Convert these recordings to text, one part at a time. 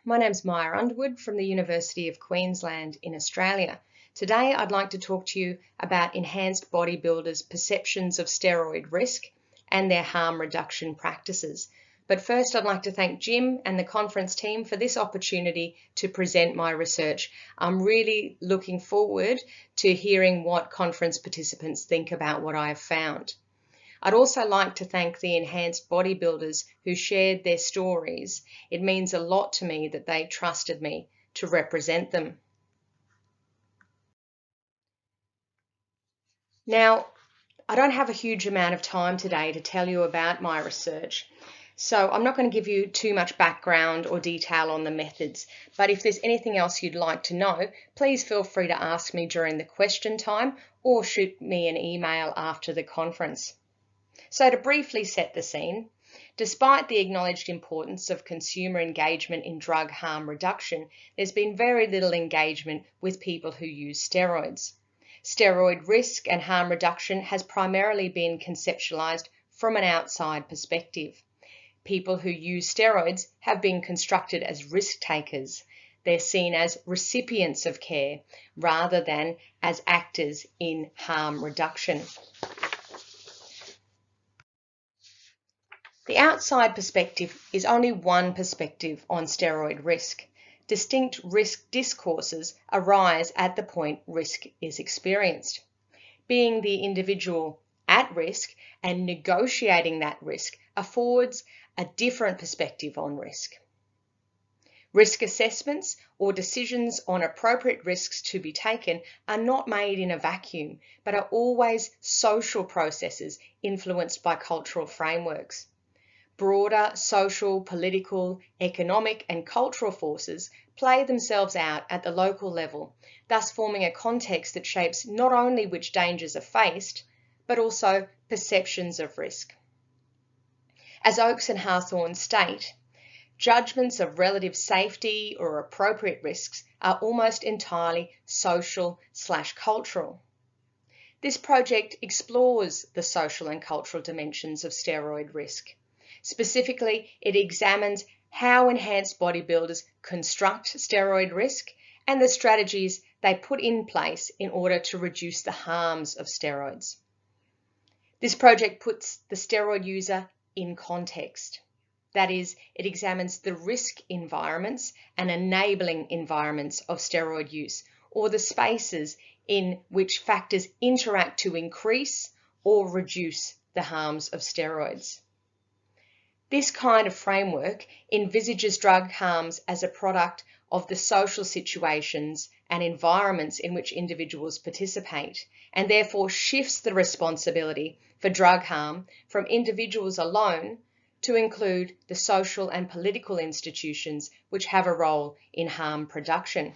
My name's Mair Underwood from the University of Queensland in Australia. Today I'd like to talk to you about enhanced bodybuilders' perceptions of steroid risk and their harm reduction practices. But first I'd like to thank Jim and the conference team for this opportunity to present my research. I'm really looking forward to hearing what conference participants think about what I have found. I'd also like to thank the enhanced bodybuilders who shared their stories. It means a lot to me that they trusted me to represent them. Now, I don't have a huge amount of time today to tell you about my research, so I'm not going to give you too much background or detail on the methods, but if there's anything else you'd like to know, please feel free to ask me during the question time or shoot me an email after the conference. So to briefly set the scene, despite the acknowledged importance of consumer engagement in drug harm reduction, there's been very little engagement with people who use steroids. Steroid risk and harm reduction has primarily been conceptualized from an outside perspective. People who use steroids have been constructed as risk takers. They're seen as recipients of care rather than as actors in harm reduction. The outside perspective is only one perspective on steroid risk. Distinct risk discourses arise at the point risk is experienced. Being the individual at risk and negotiating that risk affords a different perspective on risk. Risk assessments or decisions on appropriate risks to be taken are not made in a vacuum, but are always social processes influenced by cultural frameworks. Broader social, political, economic and cultural forces play themselves out at the local level, thus forming a context that shapes not only which dangers are faced, but also perceptions of risk. As Oakes and Hawthorne state, judgments of relative safety or appropriate risks are almost entirely social/cultural. This project explores the social and cultural dimensions of steroid risk. Specifically, it examines how enhanced bodybuilders construct steroid risk and the strategies they put in place in order to reduce the harms of steroids. This project puts the steroid user in context. That is, it examines the risk environments and enabling environments of steroid use, or the spaces in which factors interact to increase or reduce the harms of steroids. This kind of framework envisages drug harms as a product of the social situations and environments in which individuals participate, and therefore shifts the responsibility for drug harm from individuals alone to include the social and political institutions which have a role in harm production.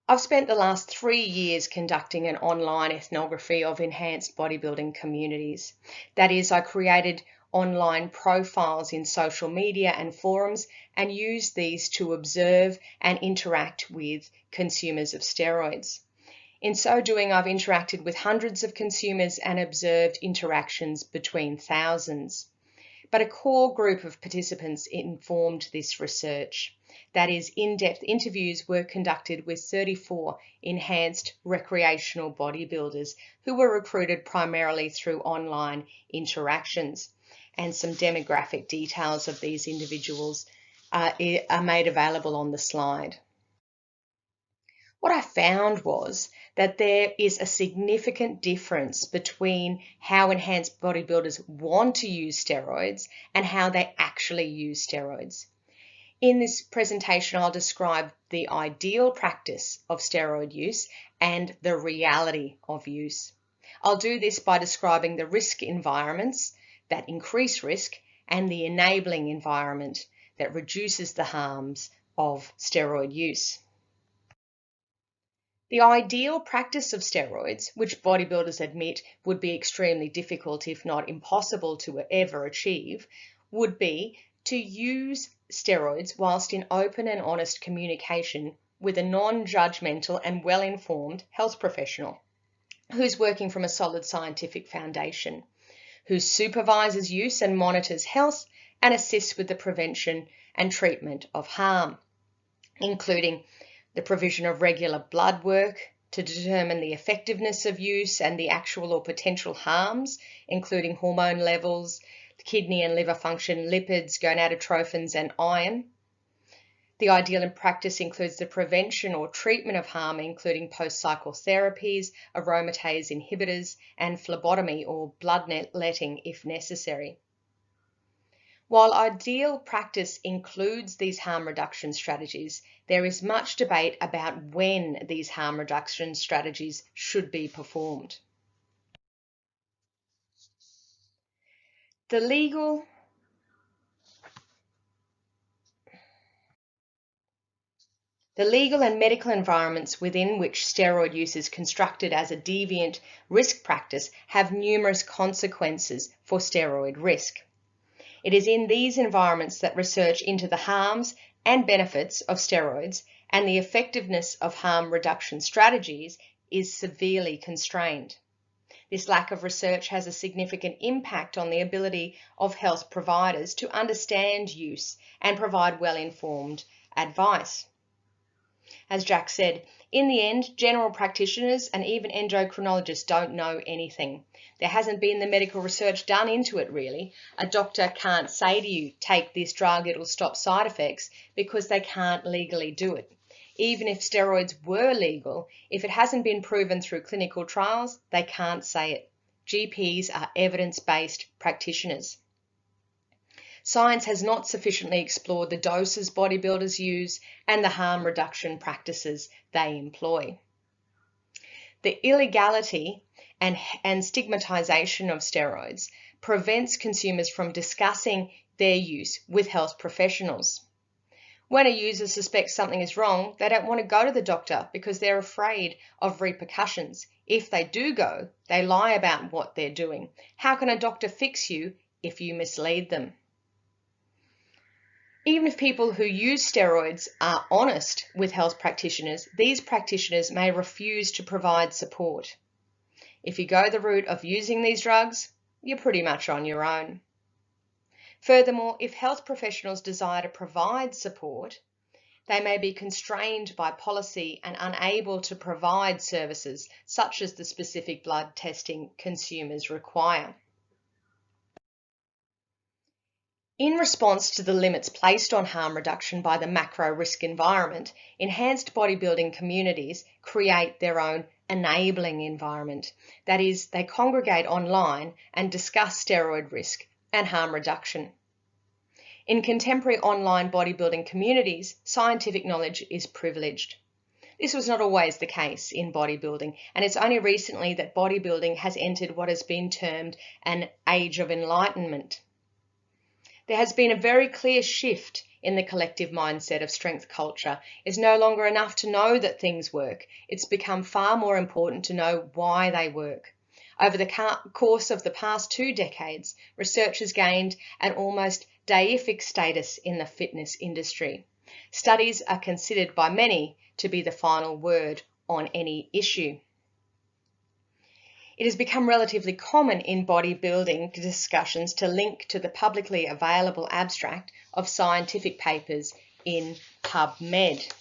I've spent the last 3 years conducting an online ethnography of enhanced bodybuilding communities. That is, I created online profiles in social media and forums and used these to observe and interact with consumers of steroids. In so doing, I've interacted with hundreds of consumers and observed interactions between thousands. But a core group of participants informed this research. That is, in-depth interviews were conducted with 34 enhanced recreational bodybuilders who were recruited primarily through online interactions. And some demographic details of these individuals are made available on the slide. What I found was that there is a significant difference between how enhanced bodybuilders want to use steroids and how they actually use steroids. In this presentation, I'll describe the ideal practice of steroid use and the reality of use. I'll do this by describing the risk environments that increase risk and the enabling environment that reduces the harms of steroid use. The ideal practice of steroids, which bodybuilders admit would be extremely difficult if not impossible to ever achieve, would be to use steroids whilst in open and honest communication with a non-judgmental and well-informed health professional who's working from a solid scientific foundation, who supervises use and monitors health and assists with the prevention and treatment of harm, including the provision of regular blood work to determine the effectiveness of use and the actual or potential harms, including hormone levels, kidney and liver function, lipids, gonadotrophins, and iron. The ideal in practice includes the prevention or treatment of harm, including post-cycle therapies, aromatase inhibitors, and phlebotomy or bloodletting if necessary. While ideal practice includes these harm reduction strategies, there is much debate about when these harm reduction strategies should be performed. The legal and medical environments within which steroid use is constructed as a deviant risk practice have numerous consequences for steroid risk. It is in these environments that research into the harms and benefits of steroids and the effectiveness of harm reduction strategies is severely constrained. This lack of research has a significant impact on the ability of health providers to understand use and provide well-informed advice. As Jack said, in the end, general practitioners and even endocrinologists don't know anything. There hasn't been the medical research done into it really. A doctor can't say to you, take this drug, it'll stop side effects, because they can't legally do it. Even if steroids were legal, if it hasn't been proven through clinical trials, they can't say it. GPs are evidence-based practitioners. Science has not sufficiently explored the doses bodybuilders use and the harm reduction practices they employ. The illegality and stigmatization of steroids prevents consumers from discussing their use with health professionals. When a user suspects something is wrong, they don't want to go to the doctor because they're afraid of repercussions. If they do go, they lie about what they're doing. How can a doctor fix you if you mislead them? Even if people who use steroids are honest with health practitioners, these practitioners may refuse to provide support. If you go the route of using these drugs, you're pretty much on your own. Furthermore, if health professionals desire to provide support, they may be constrained by policy and unable to provide services such as the specific blood testing consumers require. In response to the limits placed on harm reduction by the macro risk environment, enhanced bodybuilding communities create their own enabling environment. That is, they congregate online and discuss steroid risk and harm reduction. In contemporary online bodybuilding communities, scientific knowledge is privileged. This was not always the case in bodybuilding, and it's only recently that bodybuilding has entered what has been termed an age of enlightenment. There has been a very clear shift in the collective mindset of strength culture. It's no longer enough to know that things work. It's become far more important to know why they work. Over the course of the past 2 decades, research has gained an almost deific status in the fitness industry. Studies are considered by many to be the final word on any issue. It has become relatively common in bodybuilding discussions to link to the publicly available abstract of scientific papers in PubMed.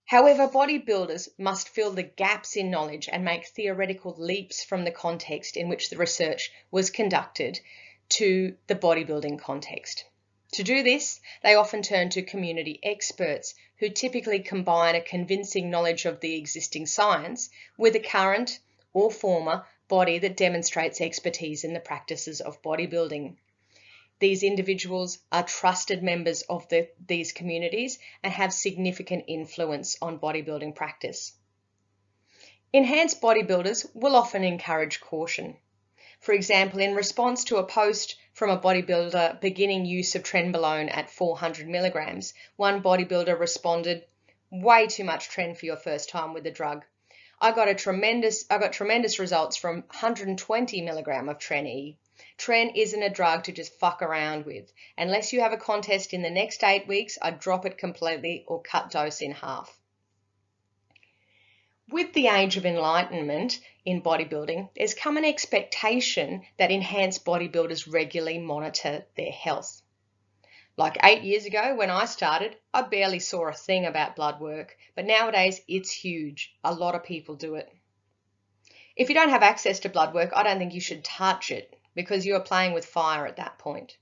However, bodybuilders must fill the gaps in knowledge and make theoretical leaps from the context in which the research was conducted to the bodybuilding context. To do this, they often turn to community experts who typically combine a convincing knowledge of the existing science with a current or former body that demonstrates expertise in the practices of bodybuilding. These individuals are trusted members of these communities and have significant influence on bodybuilding practice. Enhanced bodybuilders will often encourage caution. For example, in response to a post from a bodybuilder beginning use of trenbolone at 400 milligrams, one bodybuilder responded, "Way too much tren for your first time with the drug. I got tremendous results from 120 milligram of Tren-E. Tren isn't a drug to just fuck around with. Unless you have a contest in the next 8 weeks, I'd drop it completely or cut dose in half." With the age of enlightenment in bodybuilding, there's come an expectation that enhanced bodybuilders regularly monitor their health. Like 8 years ago when I started, I barely saw a thing about blood work, but nowadays it's huge. A lot of people do it. If you don't have access to blood work, I don't think you should touch it because you are playing with fire at that point.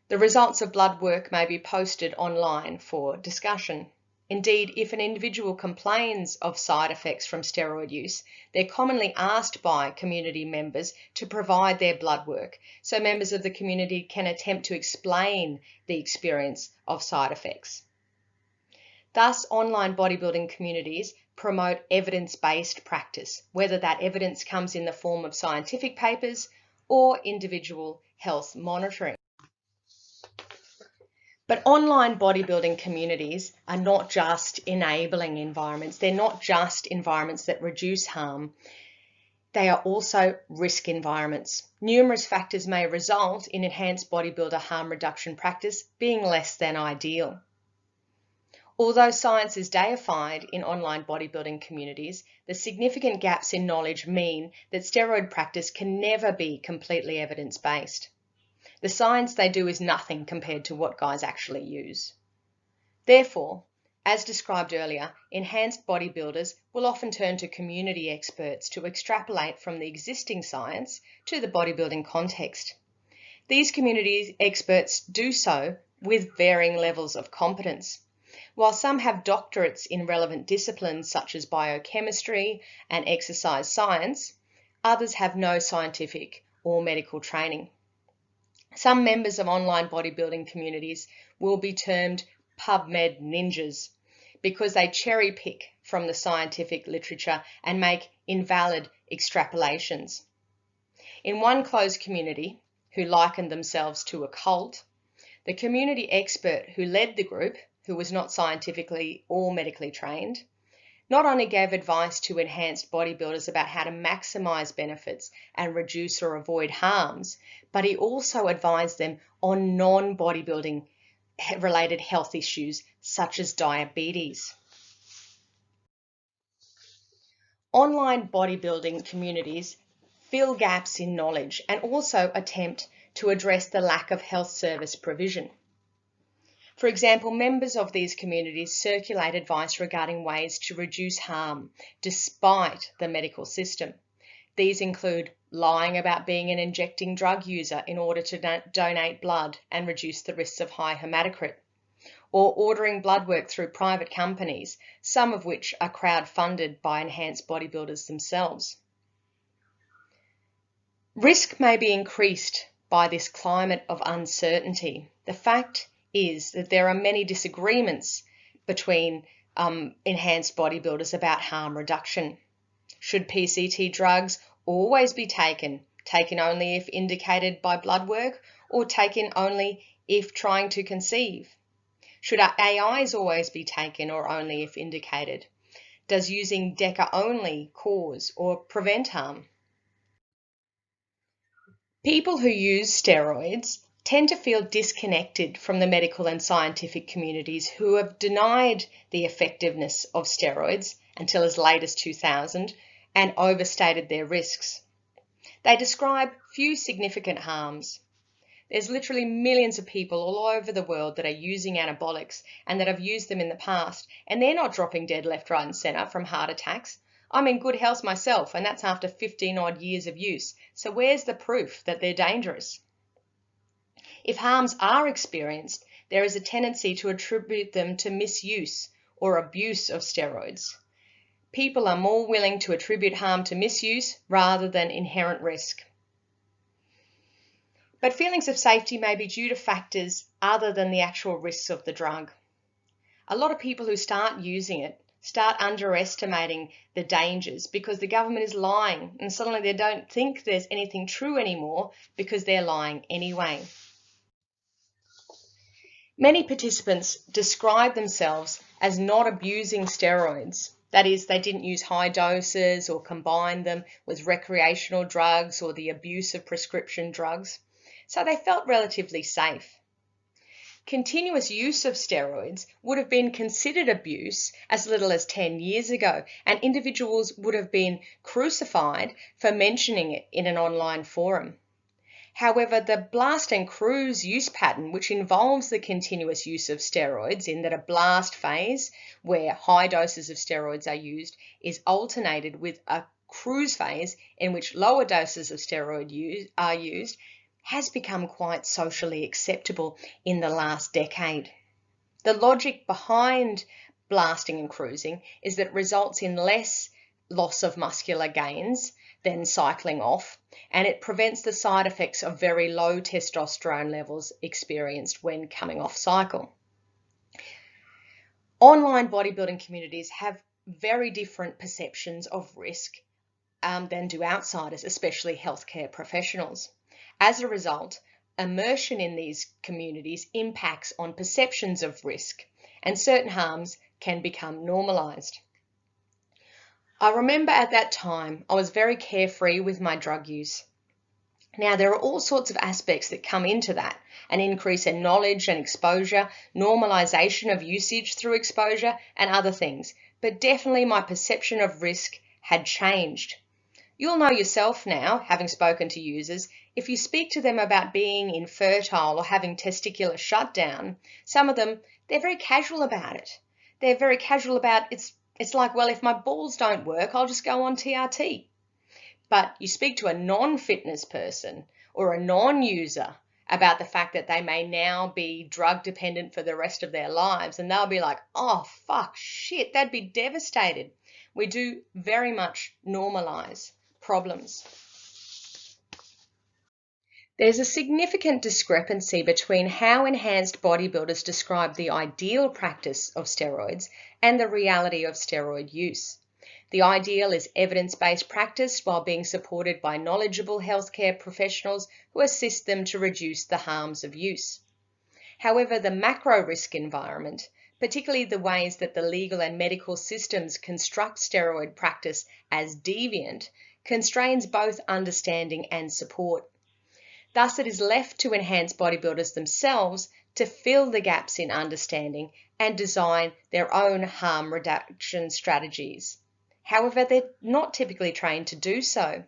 The results of blood work may be posted online for discussion. Indeed, if an individual complains of side effects from steroid use, they're commonly asked by community members to provide their blood work, so members of the community can attempt to explain the experience of side effects. Thus, online bodybuilding communities promote evidence-based practice, whether that evidence comes in the form of scientific papers or individual health monitoring. But online bodybuilding communities are not just enabling environments. They're not just environments that reduce harm. They are also risk environments. Numerous factors may result in enhanced bodybuilder harm reduction practice being less than ideal. Although science is deified in online bodybuilding communities, the significant gaps in knowledge mean that steroid practice can never be completely evidence-based. The science they do is nothing compared to what guys actually use. Therefore, as described earlier, enhanced bodybuilders will often turn to community experts to extrapolate from the existing science to the bodybuilding context. These community experts do so with varying levels of competence. While some have doctorates in relevant disciplines such as biochemistry and exercise science, others have no scientific or medical training. Some members of online bodybuilding communities will be termed PubMed ninjas because they cherry pick from the scientific literature and make invalid extrapolations. In one closed community, who likened themselves to a cult, the community expert who led the group, who was not scientifically or medically trained, not only gave advice to enhanced bodybuilders about how to maximize benefits and reduce or avoid harms, but he also advised them on non-bodybuilding related health issues such as diabetes. Online bodybuilding communities fill gaps in knowledge and also attempt to address the lack of health service provision. For example, members of these communities circulate advice regarding ways to reduce harm despite the medical system. These include lying about being an injecting drug user in order to donate blood and reduce the risks of high hematocrit, or ordering blood work through private companies, some of which are crowd-funded by enhanced bodybuilders themselves. Risk may be increased by this climate of uncertainty. The fact is that there are many disagreements between enhanced bodybuilders about harm reduction. Should PCT drugs always be taken only if indicated by blood work, or taken only if trying to conceive? Should AIs always be taken or only if indicated? Does using DECA only cause or prevent harm? People who use steroids tend to feel disconnected from the medical and scientific communities who have denied the effectiveness of steroids until as late as 2000 and overstated their risks. They describe few significant harms. There's literally millions of people all over the world that are using anabolics and that have used them in the past, and they're not dropping dead left, right and centre from heart attacks. I'm in good health myself, and that's after 15 odd years of use. So where's the proof that they're dangerous? If harms are experienced, there is a tendency to attribute them to misuse or abuse of steroids. People are more willing to attribute harm to misuse rather than inherent risk. But feelings of safety may be due to factors other than the actual risks of the drug. A lot of people who start using it start underestimating the dangers because the government is lying, and suddenly they don't think there's anything true anymore because they're lying anyway. Many participants describe themselves as not abusing steroids. That is, they didn't use high doses or combine them with recreational drugs or the abuse of prescription drugs, so they felt relatively safe. Continuous use of steroids would have been considered abuse as little as 10 years ago, and individuals would have been crucified for mentioning it in an online forum. However, the blast and cruise use pattern, which involves the continuous use of steroids in that a blast phase, where high doses of steroids are used, is alternated with a cruise phase in which lower doses of are used, has become quite socially acceptable in the last decade. The logic behind blasting and cruising is that it results in less loss of muscular gains than cycling off, and it prevents the side effects of very low testosterone levels experienced when coming off cycle. Online bodybuilding communities have very different perceptions of risk than do outsiders, especially healthcare professionals. As a result, immersion in these communities impacts on perceptions of risk, and certain harms can become normalised. I remember at that time I was very carefree with my drug use. Now, there are all sorts of aspects that come into that: an increase in knowledge and exposure, normalisation of usage through exposure, and other things. But definitely my perception of risk had changed. You'll know yourself now, having spoken to users, if you speak to them about being infertile or having testicular shutdown, some of them, they're very casual about it. They're very casual about it's like, well, if my balls don't work, I'll just go on TRT. But you speak to a non-fitness person or a non-user about the fact that they may now be drug dependent for the rest of their lives, and they'll be like, oh, fuck, shit, they'd be devastated. We do very much normalise problems. There's a significant discrepancy between how enhanced bodybuilders describe the ideal practice of steroids and the reality of steroid use. The ideal is evidence-based practice while being supported by knowledgeable healthcare professionals who assist them to reduce the harms of use. However, the macro risk environment, particularly the ways that the legal and medical systems construct steroid practice as deviant, constrains both understanding and support. Thus, it is left to enhanced bodybuilders themselves to fill the gaps in understanding and design their own harm reduction strategies. However, they're not typically trained to do so.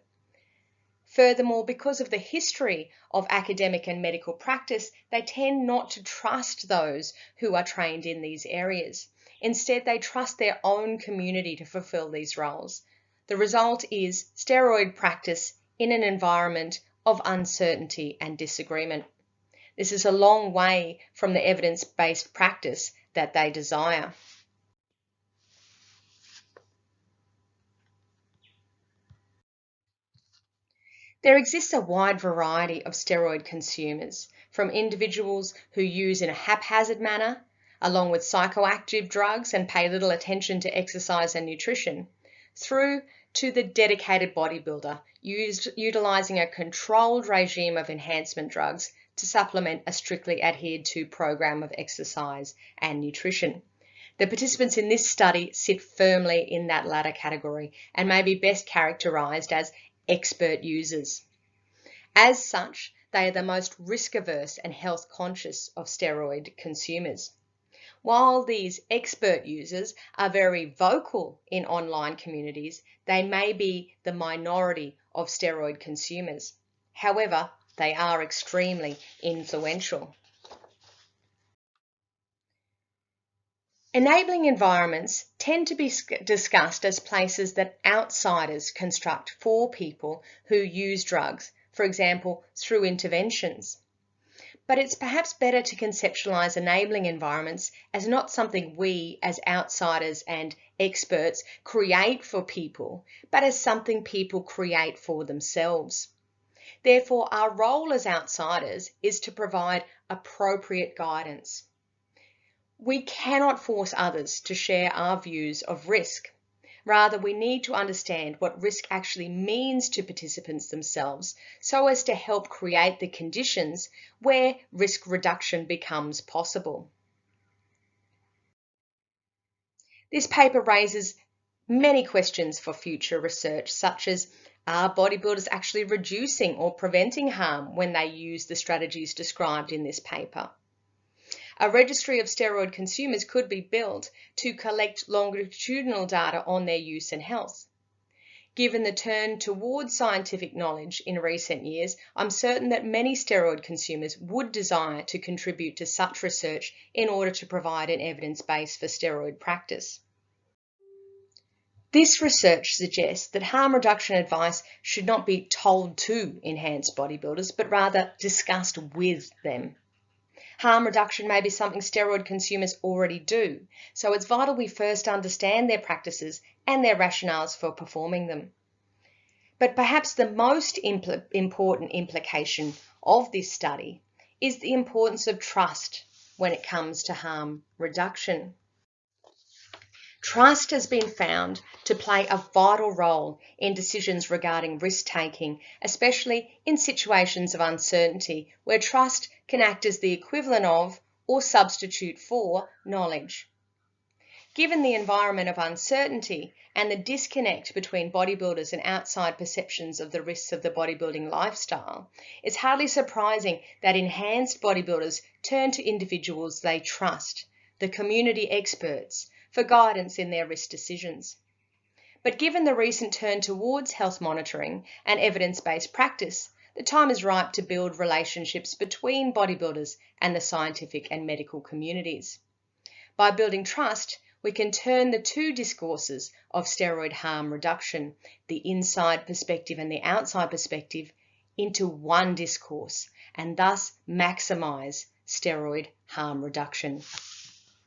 Furthermore, because of the history of academic and medical practice, they tend not to trust those who are trained in these areas. Instead, they trust their own community to fulfill these roles. The result is steroid practice in an environment of uncertainty and disagreement. This is a long way from the evidence-based practice that they desire. There exists a wide variety of steroid consumers, from individuals who use in a haphazard manner, along with psychoactive drugs and pay little attention to exercise and nutrition, through to the dedicated bodybuilder utilizing a controlled regime of enhancement drugs to supplement a strictly adhered to program of exercise and nutrition. The participants in this study sit firmly in that latter category and may be best characterized as expert users. As such, they are the most risk-averse and health-conscious of steroid consumers. While these expert users are very vocal in online communities, they may be the minority of steroid consumers. However, they are extremely influential. Enabling environments tend to be discussed as places that outsiders construct for people who use drugs, for example, through interventions. But it's perhaps better to conceptualize enabling environments as not something we as outsiders and experts create for people, but as something people create for themselves. Therefore, our role as outsiders is to provide appropriate guidance. We cannot force others to share our views of risk. Rather, we need to understand what risk actually means to participants themselves so as to help create the conditions where risk reduction becomes possible. This paper raises many questions for future research, such as, are bodybuilders actually reducing or preventing harm when they use the strategies described in this paper? A registry of steroid consumers could be built to collect longitudinal data on their use and health. Given the turn towards scientific knowledge in recent years, I'm certain that many steroid consumers would desire to contribute to such research in order to provide an evidence base for steroid practice. This research suggests that harm reduction advice should not be told to enhanced bodybuilders, but rather discussed with them. Harm reduction may be something steroid consumers already do, so it's vital we first understand their practices and their rationales for performing them. But perhaps the most important implication of this study is the importance of trust when it comes to harm reduction. Trust has been found to play a vital role in decisions regarding risk-taking, especially in situations of uncertainty where trust can act as the equivalent of or substitute for knowledge. Given the environment of uncertainty and the disconnect between bodybuilders and outside perceptions of the risks of the bodybuilding lifestyle, it's hardly surprising that enhanced bodybuilders turn to individuals they trust, the community experts, for guidance in their risk decisions. But given the recent turn towards health monitoring and evidence-based practice, the time is ripe to build relationships between bodybuilders and the scientific and medical communities. By building trust, we can turn the two discourses of steroid harm reduction, the inside perspective and the outside perspective, into one discourse and thus maximise steroid harm reduction.